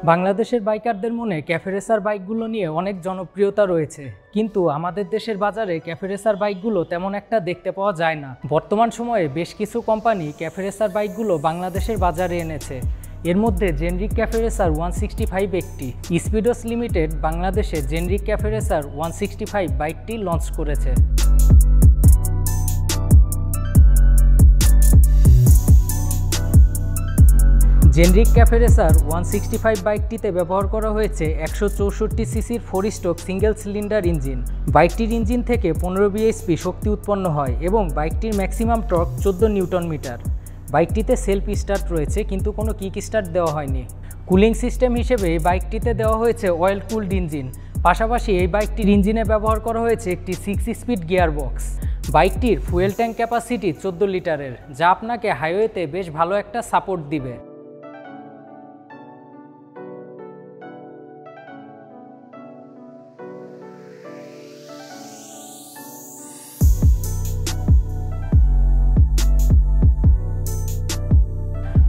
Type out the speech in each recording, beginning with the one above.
বাংলাদেশের বাইকারদের মনে cafe racer বাইকগুলো নিয়ে অনেক জনপ্রিয়তা রয়েছে, কিন্তু আমাদের দেশের বাজারে ক্যাফে রেসার বাইকগুলো তেমন একটা দেখতে পাওয়া যায় না। বর্তমান সময়ে বেশ কিছু কোম্পানি ক্যাফে রেসার বাইকগুলো বাংলাদেশের বাজারে এনেছে। এর মধ্যে জেনরিক ক্যাফে রেসার 165 একটি। স্পিডোস লিমিটেড বাংলাদেশে জেনরিক ক্যাফে রেসার 165 বাইকটি লঞ্চ করেছে। জেনরিক ক্যাফে রেসার 165 বাইকটিতে ব্যবহার করা হয়েছে 164 সিসির 4 স্ট্রোক সিঙ্গেল সিলিন্ডার ইঞ্জিন। বাইকটির ইঞ্জিন থেকে 15 bhp শক্তি উৎপন্ন হয় এবং বাইকটির ম্যাক্সিমাম টর্ক 14 নিউটন মিটার। বাইকটিতে সেলফ স্টার্ট রয়েছে, কিন্তু কোনো কিক স্টার্ট দেওয়া হয়নি। কুলিং সিস্টেম হিসেবে এই বাইকটিতে দেওয়া হয়েছে অয়েল কুলড ইঞ্জিন। পাশাপাশি এই বাইকটির ইঞ্জিনে ব্যবহার করা হয়েছে একটি 6 স্পিড গিয়ার বক্স। বাইকটির ফুয়েল ট্যাঙ্ক ক্যাপাসিটি 14 লিটারের, যা আপনাকে হাইওয়েতে বেশ ভালো একটা সাপোর্ট দিবে।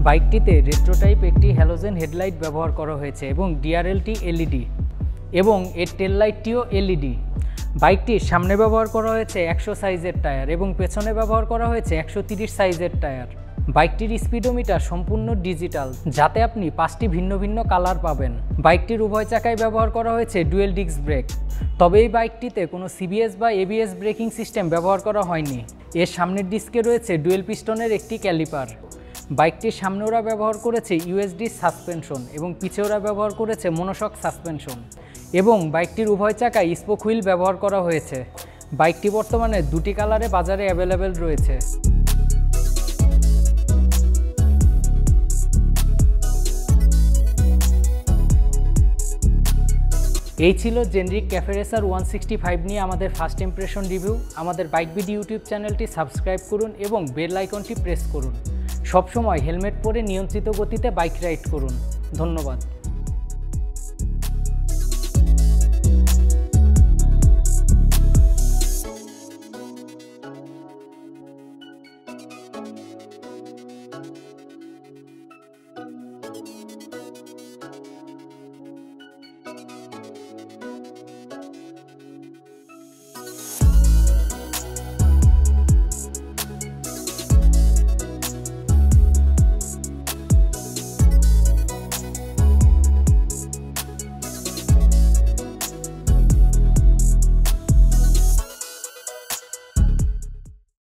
বাইকটিতে রেট্রো টাইপ একটি হ্যালোজেন হেডলাইট ব্যবহার করা হয়েছে এবং ডিআরএলটি এলইডি এবং এর টেল লাইটটিও এলইডি। বাইকটির সামনে ব্যবহার করা হয়েছে 100 সাইজের টায়ার এবং পেছনে ব্যবহার করা হয়েছে 130 সাইজের টায়ার। বাইকটির স্পিডোমিটার সম্পূর্ণ ডিজিটাল, যাতে আপনি 5টি ভিন্ন ভিন্ন কালার পাবেন। বাইকটির উভয় চাকায় ব্যবহার করা হয়েছে ডুয়েল ডিস্ক ব্রেক, তবে এই বাইকটিতে কোনো সিবিএস বা এবিএস ব্রেকিং সিস্টেম ব্যবহার করা হয়নি। এর সামনের ডিস্কে রয়েছে ডুয়েল পিস্টনের একটি ক্যালিপার। বাইকটির সামনে ওরা ব্যবহার করেছে ইউএসডি সাসপেনশন এবং পিছে ওরা ব্যবহার করেছে মনোশক সাসপেনশন, এবং বাইকটির উভয় চাকায় স্পোক হুইল ব্যবহার করা হয়েছে। বাইকটি বর্তমানে 2টি কালারে বাজারে অ্যাভেলেবেল রয়েছে। এই ছিল জেনরিক ক্যাফে রেসার 165 নিয়ে আমাদের ফার্স্ট ইমপ্রেশন রিভিউ। আমাদের বাইক বিডি ইউটিউব চ্যানেলটি সাবস্ক্রাইব করুন এবং বেল আইকনটি প্রেস করুন। সবসময় হেলমেট পরে নিয়ন্ত্রিত গতিতে বাইক রাইড করুন। ধন্যবাদ।